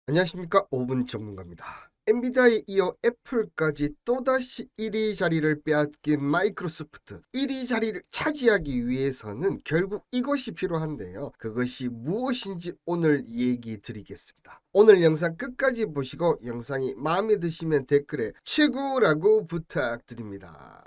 안녕하십니까. 5분 전문가입니다. 엔비디아에 이어 애플까지 또다시 1위 자리를 빼앗긴 마이크로소프트. 1위 자리를 차지하기 위해서는 결국 이것이 필요한데요. 그것이 무엇인지 오늘 얘기 드리겠습니다. 오늘 영상 끝까지 보시고 영상이 마음에 드시면 댓글에 최고라고 부탁드립니다.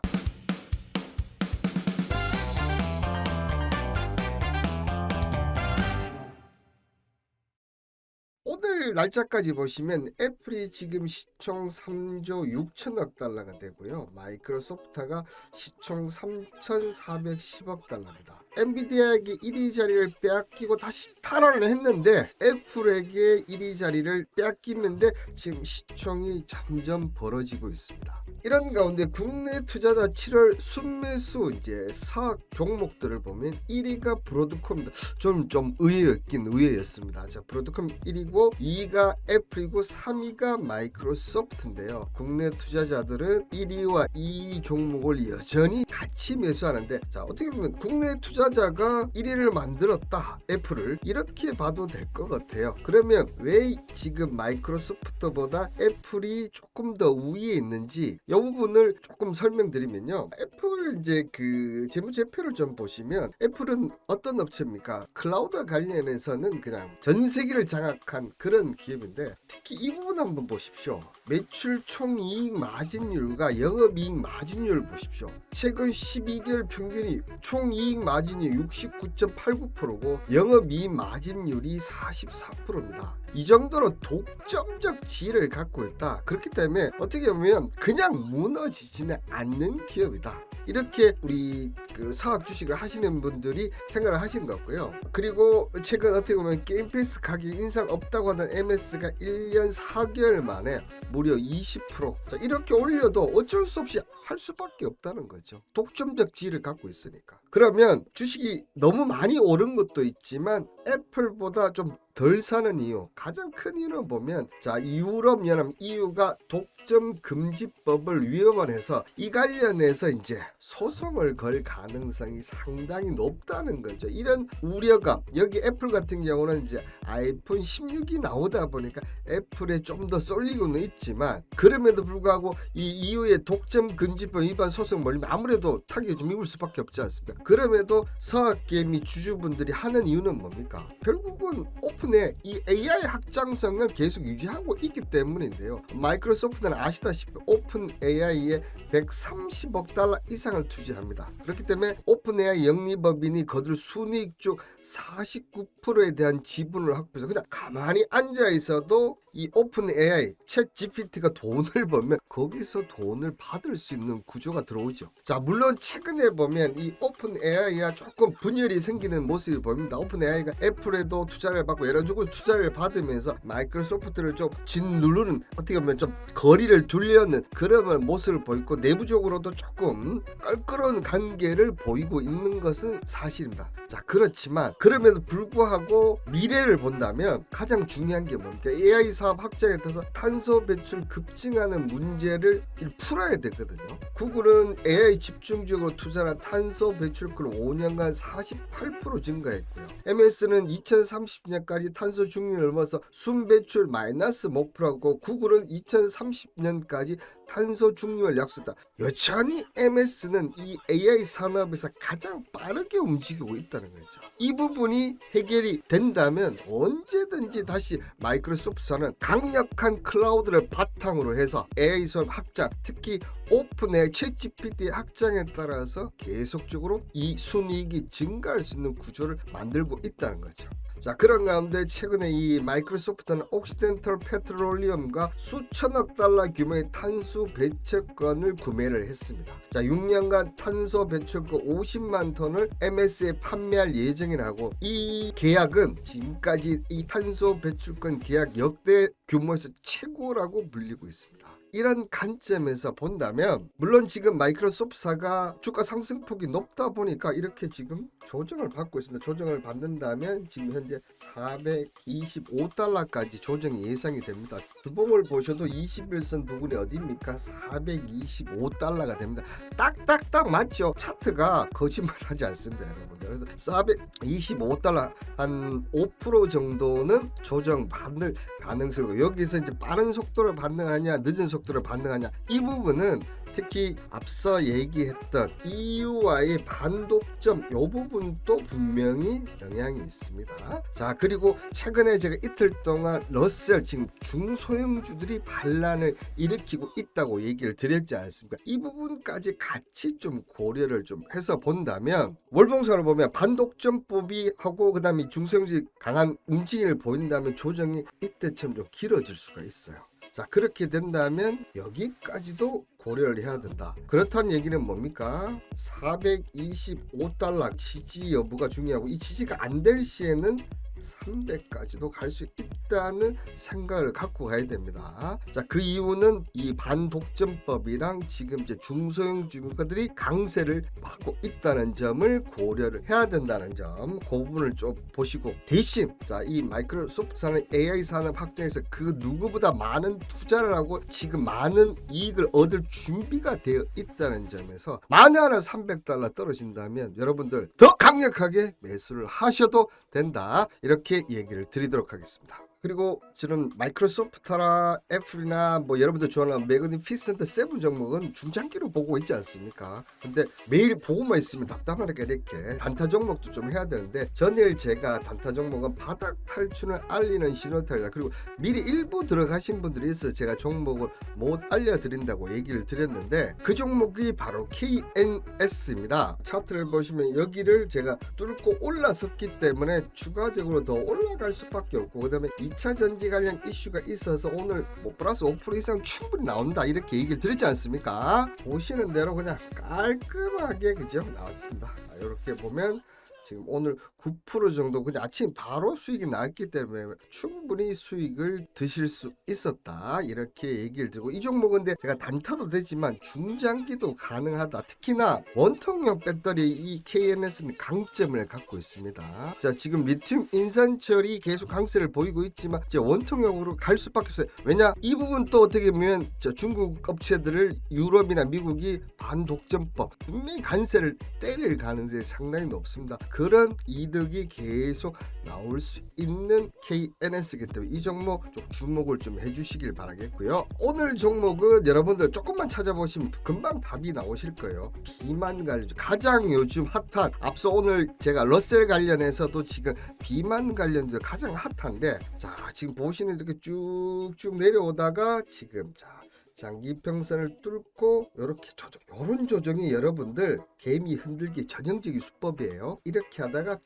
오늘 날짜까지 보시면 애플이 지금 시총 3조 6천억 달러가 되고요. 마이크로소프트가 시총 3,410억 달러입니다. 엔비디아에게 1위 자리를 빼앗기고 다시 탈환을 했는데 애플에게 1위 자리를 빼앗기는데 지금 시총이 점점 벌어지고 있습니다. 이런 가운데 국내 투자자 7월 순매수 이제 사학 종목들을 보면 1위가 브로드콤입니다. 좀 의외였긴 의외였습니다. 자, 브로드콤 1위고 2위가 애플이고 3위가 마이크로소프트인데요. 국내 투자자들은 1위와 2위 종목을 여전히 같이 매수하는데, 자, 어떻게 보면 국내 투자자가 1위를 만들었다, 애플을, 이렇게 봐도 될 것 같아요. 그러면 왜 지금 마이크로소프트보다 애플이 조금 더 우위에 있는지 이 부분을 조금 설명드리면요. 애플 이제 그 재무제표를 좀 보시면 애플은 어떤 업체입니까? 클라우드 관련해서는 그냥 전 세계를 장악한 그런 기업인데, 특히 이 부분 한번 보십시오. 매출 총이익 마진율과 영업이익 마진율을 보십시오. 최근 12개월 평균이 총이익 마진율이 69.89%고 영업이익 마진율이 44%입니다. 이 정도로 독점적 지위를 갖고 있다. 그렇기 때문에 어떻게 보면 그냥 무너지지는 않는 기업이다. 이렇게 우리 그 사학 주식을 하시는 분들이 생각을 하시는 것 같고요. 그리고 최근 어떻게 보면 게임 패스 가격 인상 없다고 하는 MS가 1년 4개월 만에 무려 20%. 자, 이렇게 올려도 어쩔 수 없이 할 수밖에 없다는 거죠. 독점적 지위를 갖고 있으니까. 그러면 주식이 너무 많이 오른 것도 있지만 애플보다 좀 덜 사는 이유, 가장 큰 이유는 보면, 자, 유럽연합 EU가 독점 금지법을 위반해서 이 관련해서 이제 소송을 걸 가능성이 상당히 높다는 거죠. 이런 우려감, 여기 애플 같은 경우는 이제 아이폰 16이 나오다 보니까 애플에 좀 더 쏠리고는 있지만, 그럼에도 불구하고 이 EU의 독점 금지법 위반 소송 몰리면 아무래도 타격이 좀 입을 수밖에 없지 않습니까? 그럼에도 서학개미 주주분들이 하는 이유는 뭡니까? 결국은 오픈에 이 AI 확장성을 계속 유지하고 있기 때문인데요. 마이크로소프트는 아시다시피 오픈 AI에 130억 달러 이상을 투자합니다. 그렇기 때문에 오픈 AI 영리법인이 거둘 순이익 중 49%에 대한 지분을 확보해서 그냥 가만히 앉아 있어도 이 오픈 AI 챗 GPT가 돈을 벌면 거기서 돈을 받을 수 있는 구조가 들어오죠. 자, 물론 최근에 보면 이 오픈 AI가 조금 분열이 생기는 모습이 보입니다. 오픈 AI가 애플에도 투자를 받고 여러 주고 투자를 받으면서 마이크로소프트를 좀 짓누르는, 어떻게 보면 좀 거리를 두려는 그런 모습을 보이고, 내부적으로도 조금 껄끄러운 관계를 보이고 있는 것은 사실입니다. 자, 그렇지만 그럼에도 불구하고 미래를 본다면 가장 중요한 게 뭡니까? AI 사업 확장에 따라서 탄소 배출 급증하는 문제를 풀어야 되거든요. 구글은 AI 집중적으로 투자한 탄소 배출권 5년간 48% 증가했고요. MS는 2030년까지 탄소 중립을 넘어서 순배출 마이너스 목표라고, 구글은 2030년까지 탄소 중립을 약속했다. 여전히 MS는 이 AI 산업에서 가장 빠르게 움직이고 있다는 거죠. 이 부분이 해결이 된다면 언제든지 다시 마이크로소프트는 강력한 클라우드를 바탕으로 해서 AI 사업 확장, 특히 오픈의 챗GPT 확장에 따라서 계속적으로 이 순이익이 증가할 수 있는 구조를 만들고 있다는 거죠. 자, 그런 가운데 최근에 이 마이크로소프트는 옥시덴털 페트롤리엄과 수천억 달러 규모의 탄소 배출권을 구매를 했습니다. 자, 6년간 탄소 배출권 50만 톤을 MS에 판매할 예정이라고, 이 계약은 지금까지 이 탄소 배출권 계약 역대 규모에서 최고라고 불리고 있습니다. 이런 관점에서 본다면, 물론 지금 마이크로소프트가 주가 상승폭이 높다 보니까 이렇게 지금 조정을 받고 있습니다. 조정을 받는다면 지금 현재 425달러까지 조정이 예상이 됩니다. 두봉을 보셔도 21선 부분이 어디입니까? 425달러가 됩니다. 딱딱딱 맞죠? 차트가 거짓말하지 않습니다, 여러분들. 그래서 425달러 한 5% 정도는 조정 받을 가능성으로, 여기서 이제 빠른 속도로 반등하냐 늦은 속도로 반등하냐, 이 부분은 특히 앞서 얘기했던 EU와의 반독점 이 부분도 분명히 영향이 있습니다. 자, 그리고 최근에 제가 이틀 동안 러셀 지금 중소형주들이 반란을 일으키고 있다고 얘기를 드렸지 않습니까? 이 부분까지 같이 좀 고려를 좀 해서 본다면, 월봉선을 보면 반독점법이 하고 그 다음에 중소형주 강한 움직임을 보인다면 조정이 이때처럼 좀 길어질 수가 있어요. 자, 그렇게 된다면 여기까지도 고려를 해야 된다. 그렇다는 얘기는 뭡니까? 425달러 지지 여부가 중요하고, 이 지지가 안 될 시에는 300까지도 갈 수 있다는 생각을 갖고 가야 됩니다. 자, 그 이유는 이 반독점법이랑 지금 이제 중소형 주가들이 강세를 하고 있다는 점을 고려를 해야 된다는 점, 그 부분을 좀 보시고, 대신 자, 이 마이크로소프트사는 AI 산업 확장에서 그 누구보다 많은 투자를 하고 지금 많은 이익을 얻을 준비가 되어 있다는 점에서 만에 하나 300달러 떨어진다면 여러분들 더 강력하게 매수를 하셔도 된다, 이렇게 얘기를 드리도록 하겠습니다. 그리고 저는 마이크로소프트나 애플이나 뭐 여러분들 좋아하는 매그니피센트 7 종목은 중장기로 보고 있지 않습니까? 근데 매일 보고만 있으면 답답하니까 이렇게 단타 종목도 좀 해야 되는데, 전일 제가 단타 종목은 바닥 탈출을 알리는 신호탄이다, 그리고 미리 일부 들어가신 분들이 있어서 제가 종목을 못 알려드린다고 얘기를 드렸는데, 그 종목이 바로 KNS입니다. 차트를 보시면 여기를 제가 뚫고 올라섰기 때문에 추가적으로 더 올라갈 수밖에 없고, 그 다음에 2차 전지 관련 이슈가 있어서 오늘 뭐 플러스 5% 이상 충분히 나온다, 이렇게 얘기를 드렸지 않습니까? 보시는 대로 그냥 깔끔하게 그죠 나왔습니다. 이렇게 보면 지금 오늘 9% 정도 그냥 아침 바로 수익이 나왔기 때문에 충분히 수익을 드실 수 있었다, 이렇게 얘기를 드리고, 이 종목은 근데 제가 단타도 되지만 중장기도 가능하다. 특히나 원통형 배터리 이 KNS는 강점을 갖고 있습니다. 자, 지금 리튬 인산철이 계속 강세를 보이고 있지만 이제 원통형으로 갈 수밖에 없어요. 왜냐, 이 부분 또 어떻게 보면 중국 업체들을 유럽이나 미국이 반독점법 분명히 관세를 때릴 가능성이 상당히 높습니다. 그런 이득이 계속 나올 수 있는 KNS이기 때문에 이 종목 좀 주목을 좀 해주시길 바라겠고요. 오늘 종목은 여러분들 조금만 찾아보시면 금방 답이 나오실 거예요. 비만 관련 가장 요즘 핫한, 앞서 오늘 제가 러셀 관련해서도 지금 비만 관련도 가장 핫한데, 자, 지금 보시는 이렇게 쭉쭉 내려오다가 지금 자 장기평선을 뚫고 이렇게 조정, 이런 조정이 여러분들 개미 흔들기 전형적인 수법이에요. 이렇게 하다가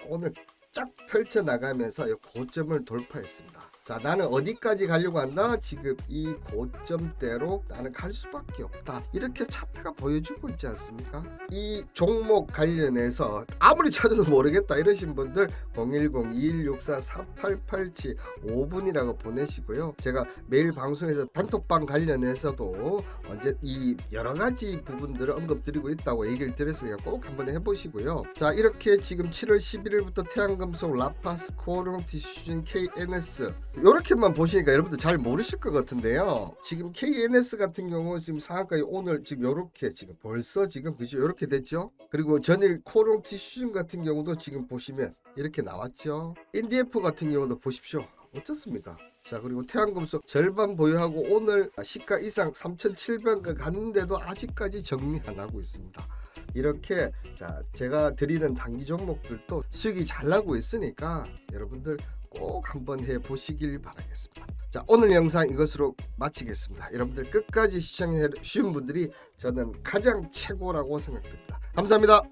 오늘 쫙 펼쳐 나가면서 고점을 돌파했습니다. 자, 나는 어디까지 가려고 한다? 지금 이 고점대로 나는 갈 수밖에 없다, 이렇게 차트가 보여주고 있지 않습니까? 이 종목 관련해서 아무리 찾아도 모르겠다 이러신 분들 010-2164-4887 5분이라고 보내시고요. 제가 매일 방송에서 단톡방 관련해서도 언제 이 여러 가지 부분들을 언급드리고 있다고 얘기를 드렸으니까 꼭 한번 해보시고요. 자, 이렇게 지금 7월 11일부터 태양금속, 라파스, 코오롱티슈진, KNS 이렇게만 보시니까 여러분들 잘 모르실 것 같은데요. 지금 KNS 같은 경우 지금 상한가에 오늘 지금 이렇게 지금 벌써 지금 그죠, 이렇게 됐죠. 그리고 전일 코오롱티슈진 같은 경우도 지금 보시면 이렇게 나왔죠. NDF 같은 경우도 보십시오, 어떻습니까? 자, 그리고 태양금속 절반 보유하고 오늘 시가 이상 3,700원 갔는데도 아직까지 정리 안 하고 있습니다. 이렇게 자, 제가 드리는 단기 종목들도 수익이 잘 나고 있으니까 여러분들 꼭 한번 해보시길 바라겠습니다. 자, 오늘 영상 이것으로 마치겠습니다. 여러분들 끝까지 시청해 주신 분들이 저는 가장 최고라고 생각됩니다. 감사합니다.